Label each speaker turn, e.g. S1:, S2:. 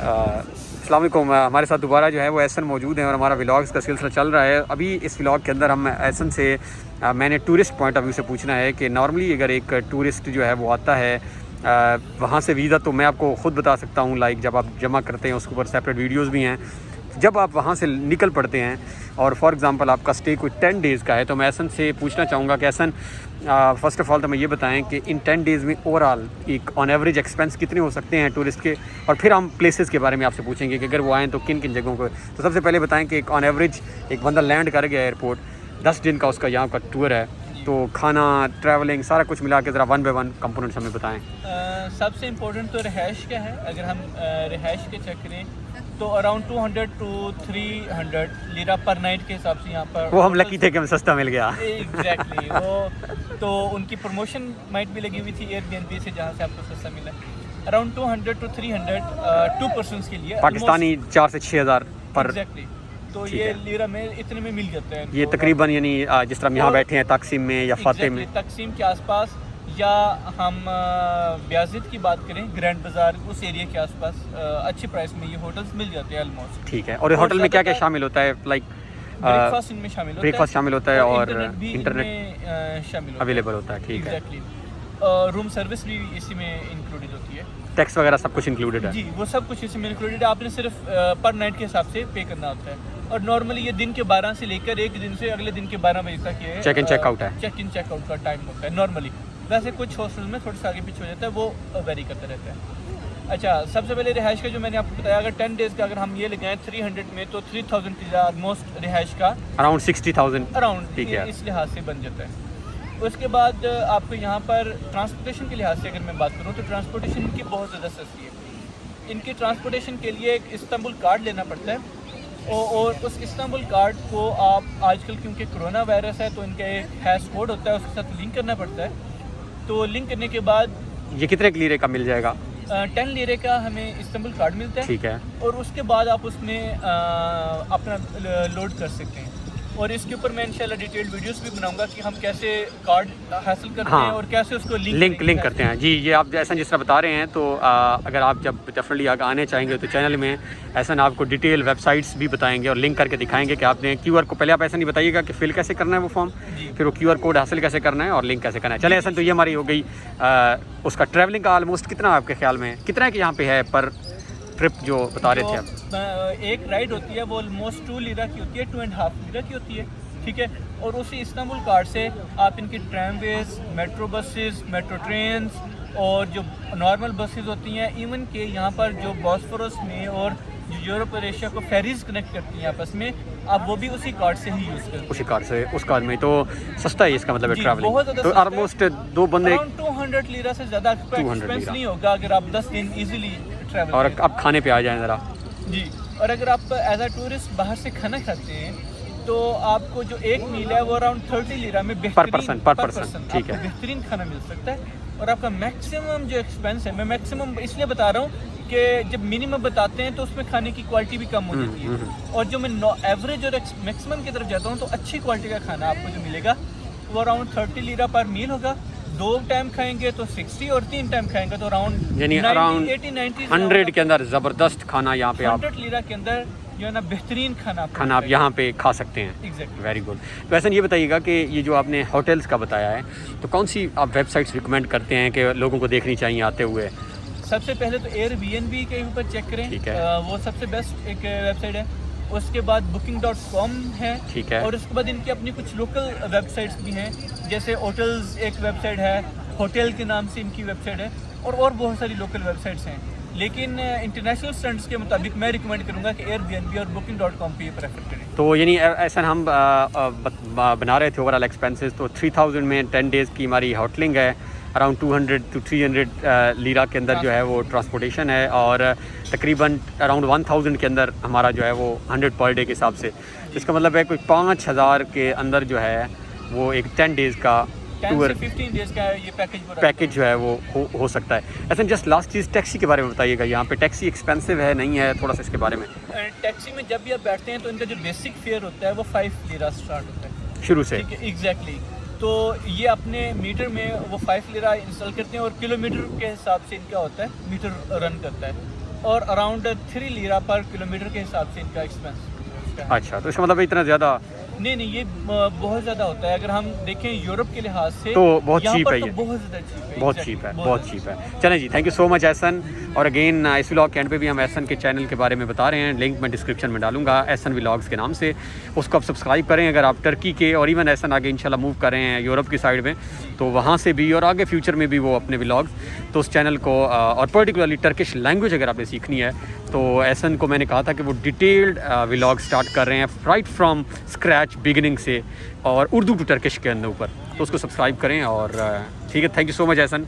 S1: अस्सलाम वालेकुम। हमारे साथ दोबारा जो है वो एहसन मौजूद हैं और हमारा व्लॉग्स का सिलसिला चल रहा है। अभी इस व्लॉग के अंदर हम एहसन से मैंने टूरिस्ट पॉइंट ऑफ व्यू से पूछना है कि नॉर्मली अगर एक टूरिस्ट जो है वो आता है वहाँ से वीज़ा, तो मैं आपको ख़ुद बता सकता हूँ, लाइक जब आप जमा करते हैं उसके ऊपर सेपरेट वीडियोज़ भी हैं। जब आप वहाँ से निकल पड़ते हैं और फॉर एग्ज़ाम्पल आपका स्टे कोई 10 डेज़ का है, तो मैं एहसन से पूछना चाहूँगा कि एहसन फ़र्स्ट ऑफ़ ऑल तो मैं ये बताएं कि इन 10 डेज़ में ओवरऑल एक ऑन एवरेज एक्सपेंस कितने हो सकते हैं टूरिस्ट के, और फिर हम प्लेसेस के बारे में आपसे पूछेंगे कि अगर वो आएँ तो किन किन जगहों को। तो सबसे पहले बताएं कि एक ऑन एवरेज एक बंदा लैंड कर गया एयरपोर्ट, 10 दिन का उसका यहाँ का टूर है, तो खाना, ट्रैवलिंग, सारा कुछ मिला के ज़रा 1 बाय 1 कंपोनेंट्स हमें बताएं।
S2: सबसे इम्पोर्टेंट तो रिहाइश का है। अगर हम रिहाइश के चेक करें तो अराउंड 200 to 300 लीरा पर नाइट के हिसाब से यहाँ पर।
S1: वो हम लकी थे कि हमें सस्ता मिल गया।
S2: एग्जैक्टली वो तो उनकी प्रमोशन माइट भी लगी हुई थी एयरबीएनबी से, जहाँ से आपको सस्ता मिला। अराउंड 200 to 300 2 पर्सनस के लिए,
S1: पाकिस्तानी 4 से 6 हज़ार पर।
S2: एग्जैक्टली तो ये लीरा में इतने में मिल जाते हैं
S1: ये तकरीबन, यानी जिस तरह हम यहाँ बैठे हैं तकसीम में या फाते में,
S2: तकसीम के आसपास, या हम ब्याजिद की बात करें ग्रैंड बाजार उस एरिया के आसपास अच्छी प्राइस में ये होटल्स मिल जाते हैं ऑलमोस्ट।
S1: ठीक है। और होटल में क्या क्या शामिल होता है? लाइक
S2: ब्रेकफास्ट इनमें शामिल होता है,
S1: ब्रेकफास्ट शामिल होता है और
S2: इंटरनेट शामिल
S1: अवेलेबल होता है। ठीक है।
S2: रूम सर्विस भी इसी में इंक्लूडेड होती है।
S1: टैक्स वगैरह सब कुछ इंक्लूडेड है?
S2: जी, वो सब कुछ इसी में इंक्लूडेड है। आपने सिर्फ पर नाइट के हिसाब से पे करना होता है। और नॉर्मली ये दिन के 12 से लेकर एक दिन से अगले दिन के 12 बजे तक ये
S1: चेक इन चेकआउट है।
S2: चेक इन चेकआउट का टाइम होता है नॉर्मली। वैसे कुछ हॉस्टल में थोड़ा सा आगे पीछे हो जाता है, वो वेरी करते रहते हैं। अच्छा, सबसे पहले रिहाइश का जो मैंने आपको बताया, अगर 10 डेज़ का अगर हम ये लगाएं 300 में, तो 3000 की ऑलमोस्ट रिहाइश का
S1: अराउंड 60,000
S2: अराउंड इस लिहाज से बन जाता है। उसके बाद आपको यहाँ पर ट्रांसपोर्टेशन के लिहाज से अगर मैं बात करूँ तो ट्रांसपोर्टेशन इनकी बहुत ज़्यादा सस्ती है। इनकी ट्रांसपोर्टेशन के लिए एक इस्तांबुल कार्ड लेना पड़ता है, और उस इस्तांबुल कार्ड को आप आजकल क्योंकि कोरोना वायरस है तो इनका एक हैश कोड होता है, उसके साथ लिंक करना पड़ता है। तो लिंक करने के बाद
S1: ये कितने लीरे का मिल जाएगा?
S2: 10 लीरे का हमें इस्तांबुल कार्ड मिलता है।
S1: ठीक है।
S2: और उसके बाद आप उसमें अपना लोड कर सकते हैं, और इसके ऊपर मैं इंशाल्लाह डिटेल्ड वीडियोस भी बनाऊंगा कि हम कैसे कार्ड हासिल करते हैं और कैसे उसको लिंक करते हैं। जी, ये आप ऐसा जिस तरह बता रहे हैं, तो अगर आप जब डेफिनेटली आने चाहेंगे तो चैनल में ऐसा ना आपको डिटेल वेबसाइट्स भी बताएंगे और लिंक करके दिखाएंगे कि आपने QR को पहले आप ऐसा नहीं बताइएगा कि फिल कैसे करना है वो फॉर्म, फिर वो QR कोड हासिल कैसे करना है और लिंक कैसे करना है। चले ऐसा, तो ये हमारी हो गई उसका ट्रैवलिंग का ऑलमोस्ट कितना आपके ख्याल में कितना है कि यहाँ पे है पर ट्रिप जो बता रहे थे आप? एक राइड होती है वो ऑलमोस्ट 2 लीरा की होती है, 2.5 लीरा की होती है। ठीक है। और उसी इस्तांबुल कार्ड से आप इनकी tramways, metro buses, metro trains और जो नॉर्मल बसेस होती हैं, इवन के यहाँ पर जो बॉस्फोरस में और जो यूरोप और एशिया को फेरीज कनेक्ट करती हैं आपस में, आप वो भी उसी कार्ड से ही यूज़ करते हैं।
S1: उसी कार्ड से, उस कार्ड में तो सस्ता है इसका मतलब ट्रैवलिंग। तो ऑलमोस्ट 2 बंदे
S2: 200 लीरा से ज़्यादा एक्सपेंस नहीं होगा अगर आप 10 दिन ईजिली ट्रैवल।
S1: और अब खाने पे आ जाएं ज़रा।
S2: जी, और अगर आप एज अ टूरिस्ट बाहर से खाना खाते हैं तो आपको जो एक मील है वो अराउंड 30 लीरा में
S1: पर पर्सन ठीक है,
S2: बेहतरीन खाना मिल सकता है। और आपका मैक्सिमम जो एक्सपेंस है, मैं मैक्सिमम इसलिए बता रहा हूँ कि जब मिनिमम बताते हैं तो उसमें खाने की क्वालिटी भी कम हो जाती है, और जो मैं एवरेज और मैक्सिमम की तरफ जाता हूँ तो अच्छी क्वालिटी का खाना आपको जो मिलेगा वो अराउंड 30 लीरा पर मील होगा। 2 टाइम खाएंगे तो 60, और 3 टाइम खाएंगे तो अराउंड
S1: 80-90 100 के अंदर ज़बरदस्त खाना यहाँ पे आप
S2: 100 लीरा के अंदर जो है ना बेहतरीन खाना
S1: आप यहाँ पे खा सकते हैं।
S2: Exactly,
S1: very good. तो ऐसा ये बताइएगा कि ये जो आपने होटल्स का बताया है, तो कौन सी आप वेबसाइट्स रिकमेंड करते हैं कि लोगों को देखनी चाहिए आते हुए?
S2: सबसे पहले तो एयरबीएनबी के ऊपर चेक करें।
S1: ठीक है।
S2: वो सबसे बेस्ट एक वेबसाइट है। उसके बाद booking.com है।
S1: ठीक है।
S2: और उसके बाद इनकी अपनी कुछ लोकल वेबसाइट्स भी हैं, जैसे होटल्स एक वेबसाइट है, होटल के नाम से इनकी वेबसाइट है, और बहुत सारी लोकल वेबसाइट्स हैं। लेकिन इंटरनेशनल स्टैंडर्ड्स के मुताबिक मैं रिकमेंड करूँगा कि एयरबीएनबी और booking.com पे प्रेफर करें।
S1: तो यानी ऐसा हम बना रहे थे ओवरऑल एक्सपेंसेस, तो 3000 में 10 डेज़ की हमारी होटलिंग है, अराउंड 200 to 300 लीरा के अंदर जो है वो ट्रांसपोर्टेशन है, और तकरीबन अराउंड 1000 के अंदर हमारा जो है वो 100 पर डे के हिसाब से। इसका मतलब है कोई 5000 के अंदर जो है वो एक 10 डेज़ का टूर
S2: 15 डेज़ का ये
S1: पैकेज जो है वो हो सकता है। ऐसा जस्ट लास्ट चीज़ टैक्सी के बारे में बताइएगा। यहाँ पे टैक्सी एक्सपेंसिव है नहीं है, थोड़ा सा इसके बारे में?
S2: टैक्सी में जब भी आप बैठते हैं तो इनका जो बेसिक फेयर होता है वो 5 लीरा स्टार्ट होता है
S1: शुरू से।
S2: ठीक है, एग्जैक्टली। तो ये अपने मीटर में वो 5 लीरा इंस्टॉल करते हैं, और किलोमीटर के हिसाब से इनका होता है, मीटर रन करता है। और अराउंड 3 लीरा पर किलोमीटर के हिसाब से इनका एक्सपेंस।
S1: अच्छा, तो इसका मतलब इतना ज़्यादा
S2: नहीं, ये बहुत ज़्यादा होता है। अगर हम देखें यूरोप के लिहाज से
S1: तो बहुत
S2: यहाँ
S1: चीप
S2: पर
S1: है
S2: तो
S1: ये,
S2: बहुत ज़्यादा चीप है,
S1: बहुत चीप है, बहुत चीप है। चलें जी, thank you so much Ehsan. और अगेन इस व्लॉग के एंड पे भी हम एहसन के चैनल के बारे में बता रहे हैं, लिंक मैं डिस्क्रिप्शन में डालूंगा एहसन व्लॉग्स के नाम से, उसको आप सब्सक्राइब करें। अगर आप टर्की के और इवन एहसन आगे इंशाल्लाह मूव कर रहे हैं यूरोप की साइड में, तो वहाँ से भी और आगे फ्यूचर में भी वो अपने व्लॉग्स, तो उस चैनल को और पर्टिकुलरली टर्किश लैंग्वेज अगर आपने सीखनी है तो एहसन को मैंने कहा था कि वो डिटेल्ड व्लॉग स्टार्ट कर रहे हैं राइट फ्रॉम स्क्रैच बिगिनिंग से, और उर्दू टू टर्किश के अंदर ऊपर, तो उसको सब्सक्राइब करें। और ठीक है, thank you so much Ehsan.